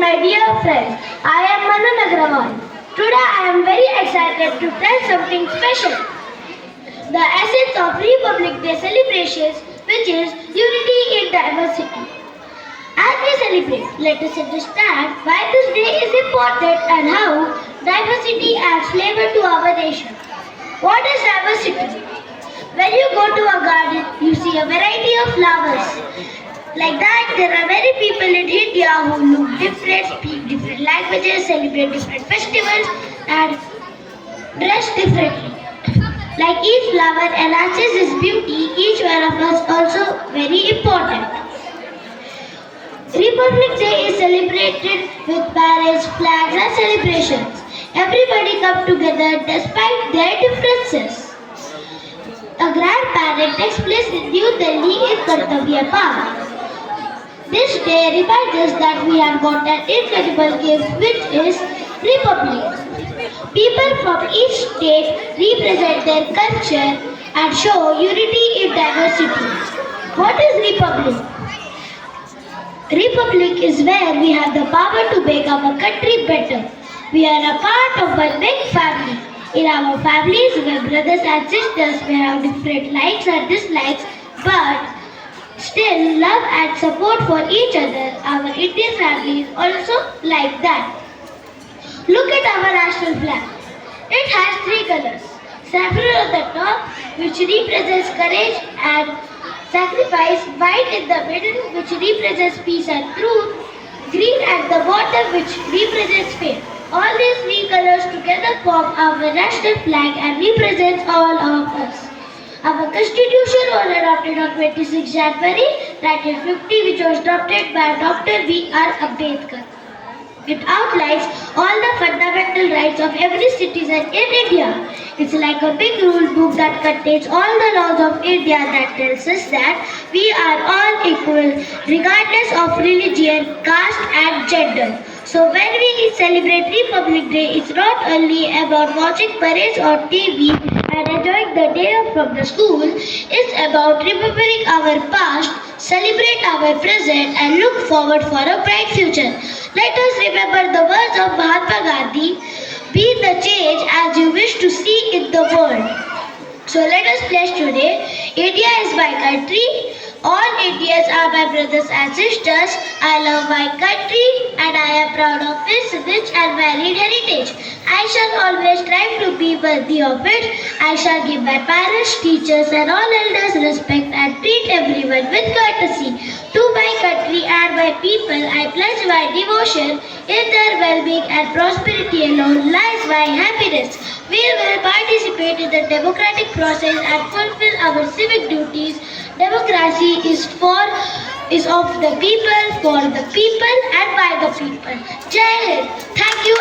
my dear friends. I am Manan Agrawal. Today I am very excited to tell something special. The essence of Republic Day celebrations, which is unity in diversity. As we celebrate, let us understand why this day is important and how diversity adds flavor to our nation. What is diversity? When you go to a garden, you see a variety of flowers. Like that, there are many people in India who look different, speak different languages, celebrate different festivals, and dress differently. Like each flower enhances its beauty, each one of us also very important. Republic Day is celebrated with parades, flags, and celebrations. Everybody comes together despite their differences. A grand parade takes place in New Delhi in Kartavya Park. This day reminds us that we have got an incredible gift, which is Republic. People from each state represent their culture and show unity in diversity. What is Republic? Republic is where we have the power to make our country better. We are a part of one big family. In our families, we brothers and sisters may have different likes and dislikes, but still love and support for each other. Our Indian family is also like that. Look at our national flag. It has three colors. Saffron on the top, which represents courage and sacrifice, white in the middle, which represents peace and truth, green at the bottom, which represents faith. All these three colors together form our national flag and represents all of us. Our constitution was adopted on 26 January 1950, which was adopted by Dr. B.R. Ambedkar. It outlines all the fundamental rights of every citizen in India. It's like a big rule book that contains all the laws of India that tells us that we are all equal regardless of religion, caste and gender. So when we celebrate Republic Day, it's not only about watching parades on TV and enjoying the day from the school. It's about remembering our past, celebrate our present and look forward for a bright future. Let us remember the words of Mahatma Gandhi, be the change as you wish to see in the world. So let us pledge today, India is my country, all Indians are my brothers and sisters, I love my country and I am proud of its rich and varied heritage. I shall always strive to be worthy of it. I shall give my parents, teachers and all elders respect and treat everyone with courtesy. To my country and my people, I pledge my devotion. In their well-being and prosperity alone lies my happiness. We will participate in the democratic process and fulfill our civic duties. Democracy is of the people, for the people and by the people. Jai Hind. Thank you.